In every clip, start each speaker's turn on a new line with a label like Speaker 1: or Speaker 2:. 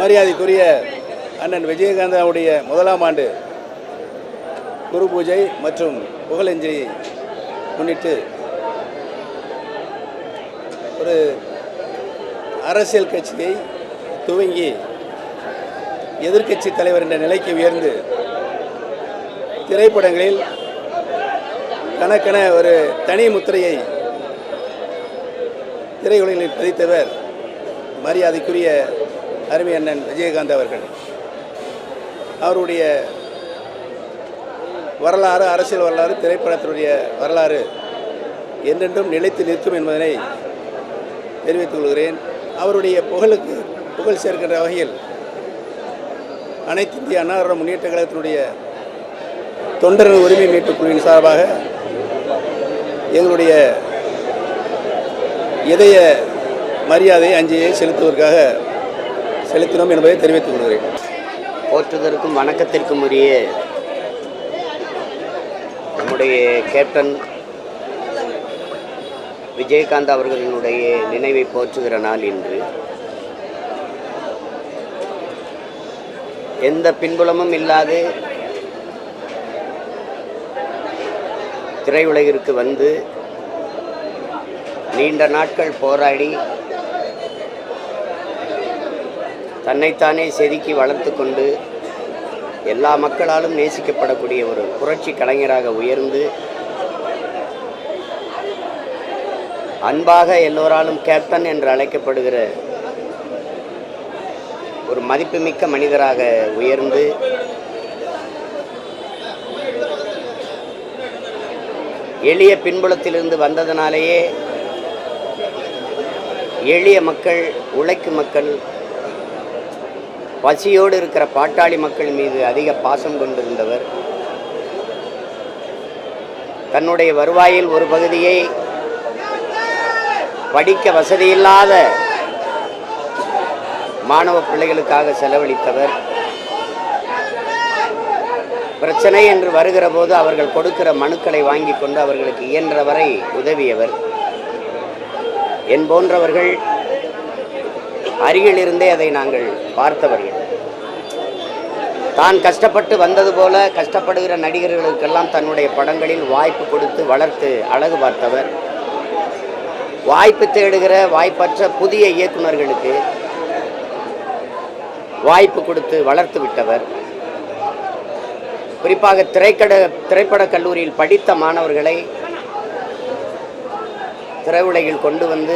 Speaker 1: மரியாதைக்குரிய அண்ணன் விஜயகாந்தாவுடைய முதலாம் ஆண்டு குரு பூஜை மற்றும் புகழஞ்சலி முன்னிட்டு ஒரு அரசியல் கட்சியை துவங்கி எதிர்க்கட்சி தலைவர் என்ற நிலைக்கு உயர்ந்து திரைப்படங்களில் கணக்கென ஒரு தனி முத்திரையை திரையுலகில் பதித்தவர் மரியாதைக்குரிய அருமை அண்ணன் விஜயகாந்த் அவர்கள். அவருடைய வரலாறு, அரசியல் வரலாறு, திரைப்படத்தினுடைய வரலாறு என்றென்றும் நிலைத்து நிற்கும் என்பதனை தெரிவித்துக் கொள்கிறேன். அவருடைய புகழுக்கு புகழ் சேர்க்கின்ற வகையில் அனைத்து இந்திய அண்ணா திராவிட முன்னேற்ற கழகத்தினுடைய தொண்டர்கள் உரிமை மீட்புக் குழுவின் சார்பாக எங்களுடைய இதய மரியாதை அஞ்சலியை செலுத்தினோம் என்பதை தெரிவித்துக் கொள்கிறேன்.
Speaker 2: போற்றுதற்கும் வணக்கத்திற்கும் உரிய நம்முடைய கேப்டன் விஜயகாந்த் அவர்களினுடைய நினைவை போற்றுகிற நாள் இன்று. எந்த பின்புலமும் இல்லாது திரையுலகிற்கு வந்து நீண்ட நாட்கள் போராடி தன்னைத்தானே செதுக்கி வளர்த்து கொண்டு எல்லா மக்களாலும் நேசிக்கப்படக்கூடிய ஒரு புரட்சி கலைஞராக உயர்ந்து அன்பாக எல்லோராலும் கேப்டன் என்று அழைக்கப்படுகிற ஒரு மதிப்புமிக்க மனிதராக உயர்ந்து எளிய பின்புலத்திலிருந்து வந்ததனாலேயே எளிய மக்கள், உழைக்கும் மக்கள், பசியோடு இருக்கிற பாட்டாளி மக்கள் மீது அதிக பாசம் கொண்டிருந்தவர். தன்னுடைய வருவாயில் ஒரு பகுதியை படிக்க வசதியில்லாத மாணவ பிள்ளைகளுக்காக செலவழித்தவர். பிரச்சனை என்று வருகிற போது அவர்கள் கொடுக்கிற மனுக்களை வாங்கி கொண்டு அவர்களுக்கு இயன்றவரை உதவியவர். என் போன்றவர்கள் அருகிலிருந்தே அதை நாங்கள் பார்த்தவர்கள். தான் கஷ்டப்பட்டு வந்தது போல கஷ்டப்படுகிற நடிகர்களுக்கெல்லாம் தன்னுடைய படங்களில் வாய்ப்பு கொடுத்து வளர்த்து அழகு பார்த்தவர். வாய்ப்பு தேடுகிற வாய்ப்பற்ற புதிய இயக்குநர்களுக்கு வாய்ப்பு கொடுத்து வளர்த்து விட்டவர். குறிப்பாக திரைப்பட கல்லூரியில் படித்த மாணவர்களை திரையுலகில் கொண்டு வந்து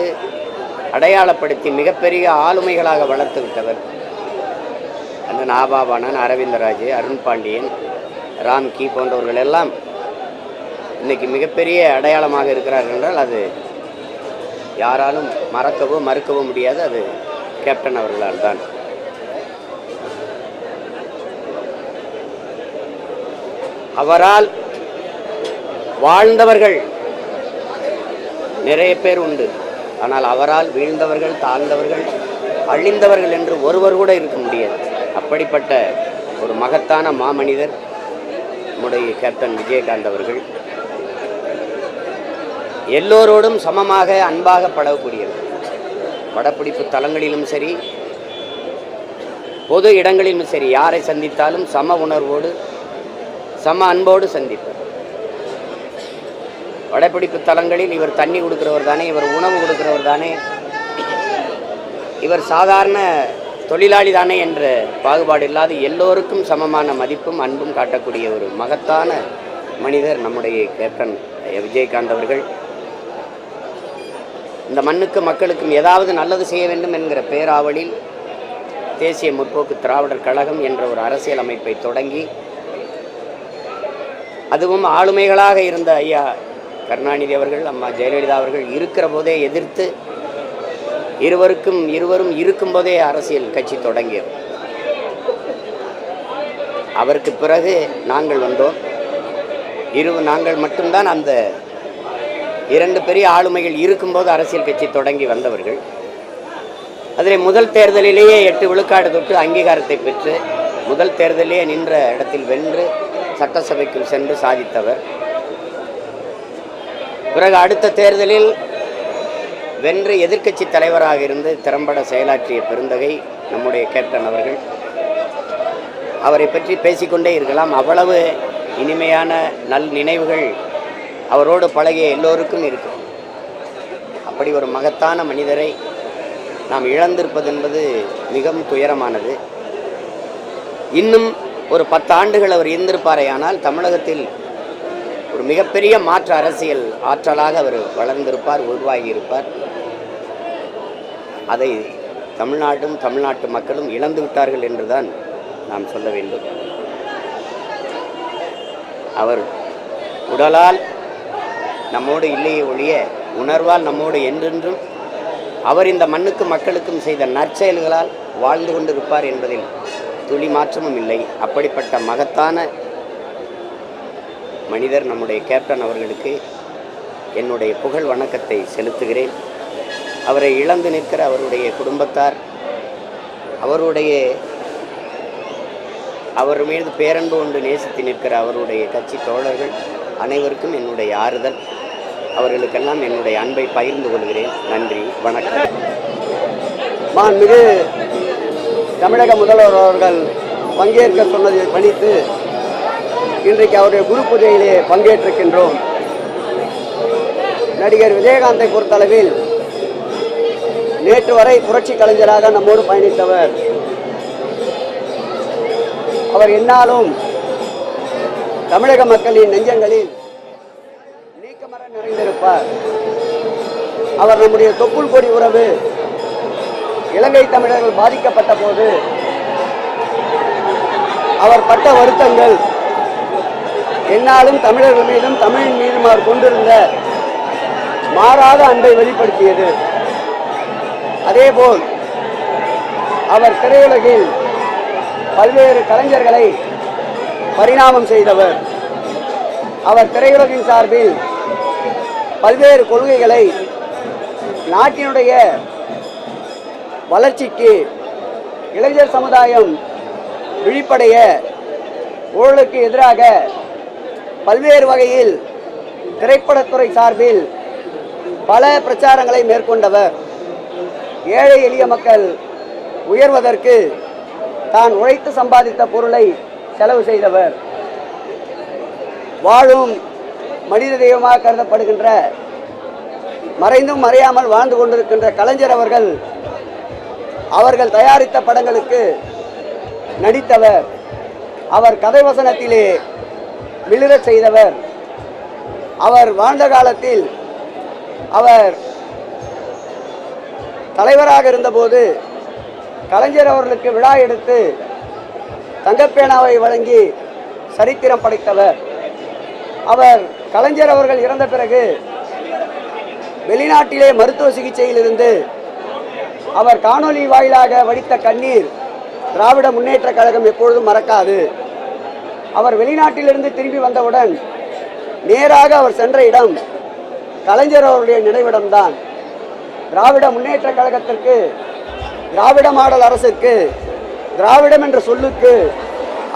Speaker 2: அடையாளப்படுத்தி மிகப்பெரிய ஆளுமைகளாக வளர்த்து விட்டவர். அண்ணன் ஆபாபானன், அரவிந்தராஜ், அருண் பாண்டியன், ராம்கி போன்றவர்கள் எல்லாம் இன்னைக்கு மிகப்பெரிய அடையாளமாக இருக்கிறார்கள் என்றால் அது யாராலும் மறக்கவோ மறுக்கவோ முடியாது. அது கேப்டன் அவர்களால் தான். அவரால் வாழ்ந்தவர்கள் நிறைய பேர் உண்டு. ஆனால் அவரால் வீழ்ந்தவர்கள், தாழ்ந்தவர்கள், அழிந்தவர்கள் என்று ஒருவர் கூட இருக்க முடியாது. அப்படிப்பட்ட ஒரு மகத்தான மாமனிதர் நம்முடைய கேப்டன் விஜயகாந்த் அவர்கள். எல்லோரோடும் சமமாக அன்பாக பழகக்கூடியவர். படப்பிடிப்பு தலங்களிலும் சரி, பொது இடங்களிலும் சரி, யாரை சந்தித்தாலும் சம உணர்வோடு சம அன்போடு சந்திப்பார். படப்பிடிப்பு தலங்களில் இவர் தண்ணி கொடுக்கிறவர் தானே, இவர் உணவு கொடுக்கிறவர் தானே, இவர் சாதாரண தொழிலாளி தானே என்ற பாகுபாடு இல்லாது எல்லோருக்கும் சமமான மதிப்பும் அன்பும் காட்டக்கூடிய ஒரு மகத்தான மனிதர் நம்முடைய கேப்டன் விஜயகாந்த் அவர்கள். இந்த மண்ணுக்கு மக்களுக்கும் ஏதாவது நல்லது செய்ய வேண்டும் என்கிற பேராவலில் தேசிய முற்போக்கு திராவிடர் கழகம் என்ற ஒரு அரசியல் அமைப்பை தொடங்கி, அதுவும் ஆளுமைகளாக இருந்த ஐயா கருணாநிதி அவர்கள், அம்மா ஜெயலலிதா அவர்கள் இருக்கிற போதே எதிர்த்து இருவரும் இருக்கும்போதே அரசியல் கட்சி தொடங்கியது. அவருக்கு பிறகு நாங்கள் வந்தோம். நாங்கள் மட்டும்தான் அந்த இரண்டு பெரிய ஆளுமைகள் இருக்கும்போது அரசியல் கட்சி தொடங்கி வந்தவர்கள். அதில் முதல் தேர்தலிலேயே 8 விழுக்காடு தொட்டு அங்கீகாரத்தை பெற்று முதல் தேர்தலிலேயே நின்ற இடத்தில் வென்று சட்டசபைக்குள் சென்று சாதித்தவர். பிறகு அடுத்த தேர்தலில் வென்று எதிர்க்கட்சி தலைவராக இருந்து திறம்பட செயலாற்றிய பெருந்தகை நம்முடைய கேப்டன் அவர்கள். அவரை பற்றி பேசிக்கொண்டே இருக்கலாம். அவ்வளவு இனிமையான நல் நினைவுகள் அவரோடு பழகிய எல்லோருக்கும் இருக்கும். அப்படி ஒரு மகத்தான மனிதரை நாம் இழந்திருப்பது என்பது மிகவும் துயரமானது. இன்னும் ஒரு 10 ஆண்டுகள் அவர் இருந்திருப்பாரே ஆனால் தமிழகத்தில் ஒரு மிகப்பெரிய மாற்று அரசியல் ஆற்றலாக அவர் வளர்ந்திருப்பார், உருவாகியிருப்பார். அதை தமிழ்நாடும் தமிழ்நாட்டு மக்களும் இழந்து விட்டார்கள் என்றுதான் நாம் சொல்ல வேண்டும். அவர் உடலால் நம்மோடு இல்லையே ஒழிய உணர்வால் நம்மோடு என்றென்றும் அவர் இந்த மண்ணுக்கும் மக்களுக்கும் செய்த நற்செயல்களால் வாழ்ந்து கொண்டிருப்பார் என்பதில் துளி மாற்றமும் இல்லை. அப்படிப்பட்ட மகத்தான மனிதர் நம்முடைய கேப்டன் அவர்களுக்கு என்னுடைய புகழ் வணக்கத்தை செலுத்துகிறேன். அவரை இழந்து நிற்கிற அவருடைய குடும்பத்தார், அவர் மீது பேரன்பு கொண்டு நேசித்து நிற்கிற அவருடைய கட்சி தோழர்கள் அனைவருக்கும் என்னுடைய ஆறுதல். அவர்களுக்கெல்லாம் என்னுடைய அன்பை பகிர்ந்து கொள்கிறேன். நன்றி, வணக்கம்.
Speaker 3: மாண்புமிகு தமிழக முதல்வர் அவர்கள் பங்கேற்க சொன்னதை பணித்து இன்றைக்கு அவருடைய குரு பூஜையிலே பங்கேற்றிருக்கின்றோம். நடிகர் விஜயகாந்தை பொறுத்தளவில் நேற்று வரை புரட்சி கலைஞராக நம்மோடு பயணித்தவர். அவர் எந்நாளும் தமிழக மக்களின் நெஞ்சங்களில் நீக்கமர நிறைந்திருப்பார். அவர் நம்முடைய தொப்புள் கொடி உறவு. இலங்கை தமிழர்கள் பாதிக்கப்பட்ட போது அவர் பட்ட வருத்தங்கள் எந்நாளும் தமிழர்கள் மீதும் தமிழின் மீதும் அவர் கொண்டிருந்த மாறாத அன்பை வெளிப்படுத்தியது. அதேபோல் அவர் திரையுலகில் பல்வேறு கலைஞர்களை பரிணாமம் செய்தவர். அவர் திரையுலகின் சார்பில் பல்வேறு கொள்கைகளை நாட்டினுடைய வளர்ச்சிக்கு, இளைஞர் சமுதாயம் விழிப்படைய, ஊழலுக்கு எதிராக பல்வேறு வகையில் திரைப்படத்துறை சார்பில் பல பிரச்சாரங்களை மேற்கொண்டவர். ஏழை எளிய மக்கள் உயர்வதற்கு தான் உழைத்து சம்பாதித்த பொருளை செலவு செய்தவர். வாழும் மனித தெய்வமாக கருதப்படுகின்ற, மறைந்தும் மறையாமல் வாழ்ந்து கொண்டிருக்கின்ற கலைஞர் அவர்கள் தயாரித்த படங்களுக்கு நடித்தவர். அவர் கதை வசனத்திலே மிளிரச் செய்தவர். அவர் வாழ்ந்த காலத்தில் அவர் தலைவராக இருந்தபோது கலைஞர் அவர்களுக்கு விழா எடுத்து தங்கப்பேனாவை வழங்கி சரித்திரம் படைத்தவர். அவர் கலைஞர் அவர்கள் இறந்த பிறகு வெளிநாட்டிலே மருத்துவ சிகிச்சையில் இருந்து அவர் காணொலி வாயிலாக வடித்த கண்ணீர் திராவிட முன்னேற்ற கழகம் எப்பொழுதும் மறக்காது. அவர் வெளிநாட்டிலிருந்து திரும்பி வந்தவுடன் நேராக அவர் சென்ற இடம் கலைஞர் அவருடைய நினைவிடம்தான். திராவிட முன்னேற்ற கழகத்திற்கு, திராவிட மாடல் அரசுக்கு, திராவிடம் என்ற சொல்லுக்கு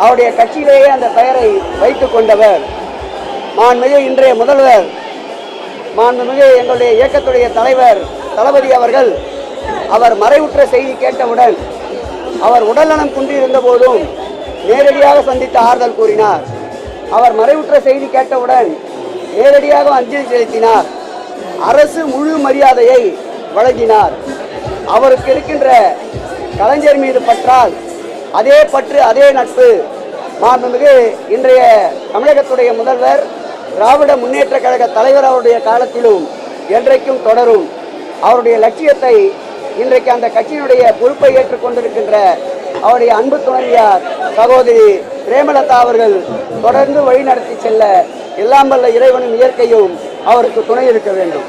Speaker 3: அவருடைய கட்சியிலேயே அந்த பெயரை வைத்து கொண்டவர். மாண்புமிகு இன்றைய முதல்வர், மாண்புமிகு எங்களுடைய இயக்கத்துடைய தலைவர் தளபதி அவர்கள் அவர் மறைவுற்ற செய்தி கேட்டவுடன் அவர் உடல்நலம் குன்றியிருந்த போதும் நேரடியாக சந்தித்து ஆறுதல் கூறினார். அவர் மறைவுற்ற செய்தி கேட்டவுடன் நேரடியாக அஞ்சலி செலுத்தினார். அரசு முழு மரியாதையை வழங்கினார். அவருக்கு இருக்கின்ற கலைஞர் மீது பற்றால் அதே பற்று, அதே நட்பு மாண்புமிகு இன்றைய தமிழகத்துடைய முதல்வர், திராவிட முன்னேற்ற கழக தலைவர் அவருடைய காலத்திலும் என்றைக்கும் தொடரும். அவருடைய லட்சியத்தை இன்றைக்கு அந்த கட்சியினுடைய பொறுப்பை ஏற்றுக்கொண்டிருக்கின்ற அவருடைய அன்பு துணைவியார் சகோதரி பிரேமலதா அவர்கள் தொடர்ந்து வழிநடத்தி செல்ல எல்லாம் வல்ல இறைவனும் இயற்கையும் அவருக்கு துணை இருக்க வேண்டும்.